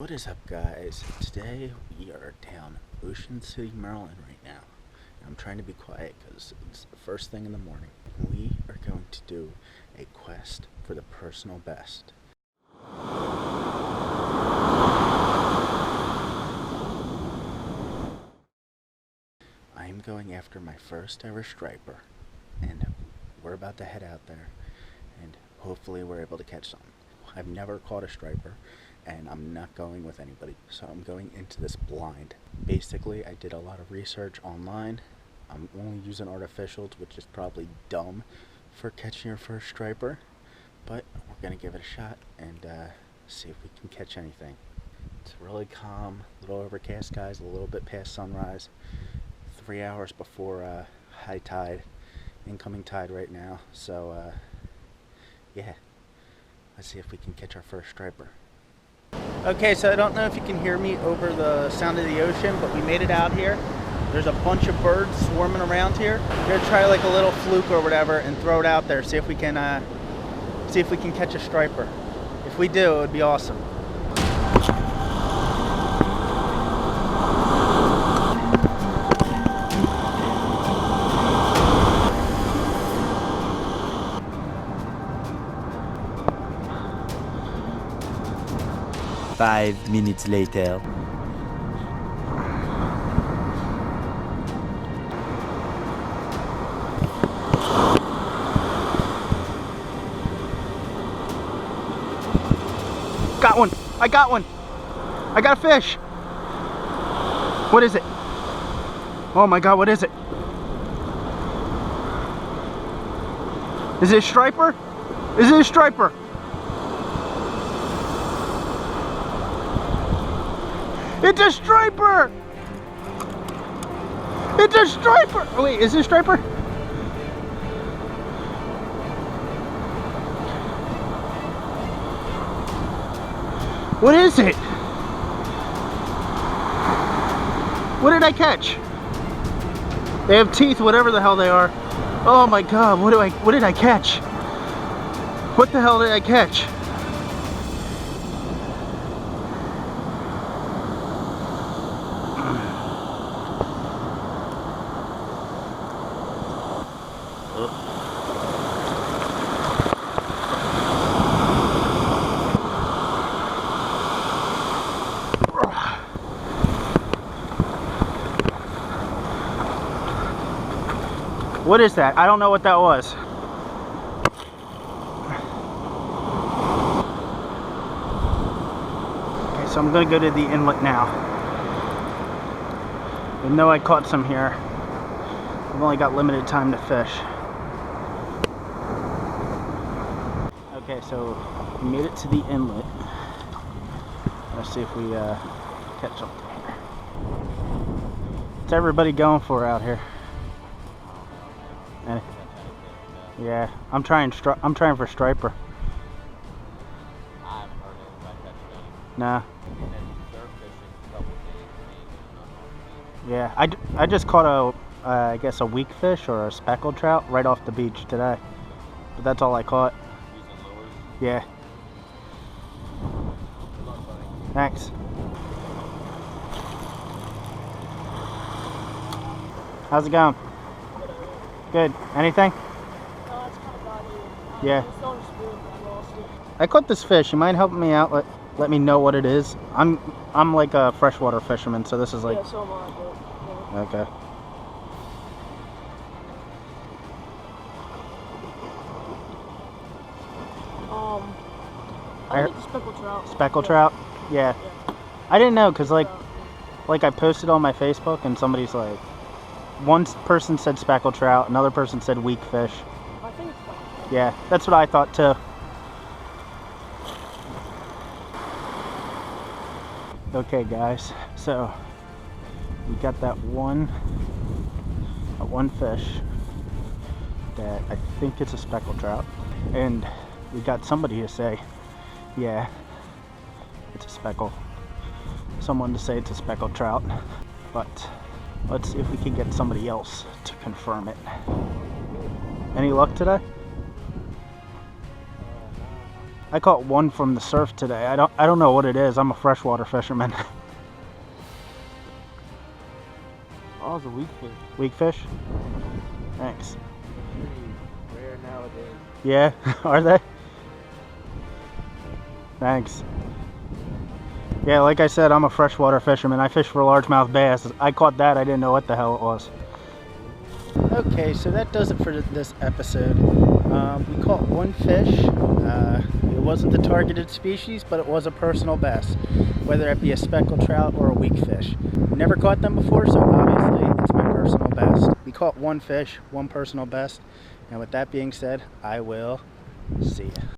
What is up, guys? Today we are down Ocean City, Maryland right now. And I'm trying to be quiet because it's the first thing in the morning. We are going to do a quest for the personal best. I am going after my first ever striper, and we're about to head out there and hopefully we're able to catch something. I've never caught a striper, and I'm not going with anybody, so I'm going into this blind. Basically, I did a lot of research online. I'm only using artificials, which is probably dumb for catching your first striper, but we're gonna give it a shot and see if we can catch anything. It's really calm, a little overcast, guys, a little bit past sunrise, 3 hours before high tide, incoming tide right now, so yeah, let's see if we can catch our first striper. Okay, so I don't know if you can hear me over the sound of the ocean, but we made it out here. There's a bunch of birds swarming around here. We're gonna try like a little fluke or whatever and throw it out there, see if we can catch a striper. If we do, it would be awesome. Five minutes later. Got one! I got one! I got a fish! What is it? Oh my god, what is it? Is it a striper? Is it a striper? It's a striper! It's a striper! Oh wait, is it a striper? What is it? What did I catch? They have teeth, whatever the hell they are. Oh my god, what did I catch? What the hell did I catch? What is that? I don't know what that was. Okay, so I'm gonna go to the inlet now. I know I caught some here. I've only got limited time to fish. Okay, so we made it to the inlet. Let's see if we catch something here. What's everybody going for out here? Yeah, I'm trying for striper. I haven't heard anybody catching any. Nah. And then they're fishing a couple days. Yeah, I just caught I guess a weak fish or a speckled trout right off the beach today. But that's all I caught. Using lures. Yeah. Good luck, buddy. Thanks. How's it going? Good. Anything? Yeah. I caught this fish. You mind helping me out? Let me know what it is. I'm like a freshwater fisherman, so this is like. Yeah, so am I, but, yeah. Okay. I think it's speckled trout. Speckled trout? Yeah. I didn't know because like I posted on my Facebook and somebody's like, one person said speckled trout, another person said weak fish. I think it's speckled trout. Yeah, that's what I thought too. Okay, guys, so we got that one fish that I think it's a speckled trout, and we got somebody to say, yeah, it's a speckle. Someone to say it's a speckled trout, but let's see if we can get somebody else to confirm it. Any luck today? I caught one from the surf today. I don't know what it is. I'm a freshwater fisherman. Oh, it's a weak fish. Weak fish? Thanks. Pretty rare nowadays. Yeah, are they? Thanks. Yeah, like I said, I'm a freshwater fisherman. I fish for largemouth bass. I caught that. I didn't know what the hell it was. Okay, so that does it for this episode. We caught one fish. It wasn't the targeted species, but it was a personal best, whether it be a speckled trout or a weak fish. Never caught them before, so obviously it's my personal best. We caught one fish, one personal best, and with that being said, I will see ya.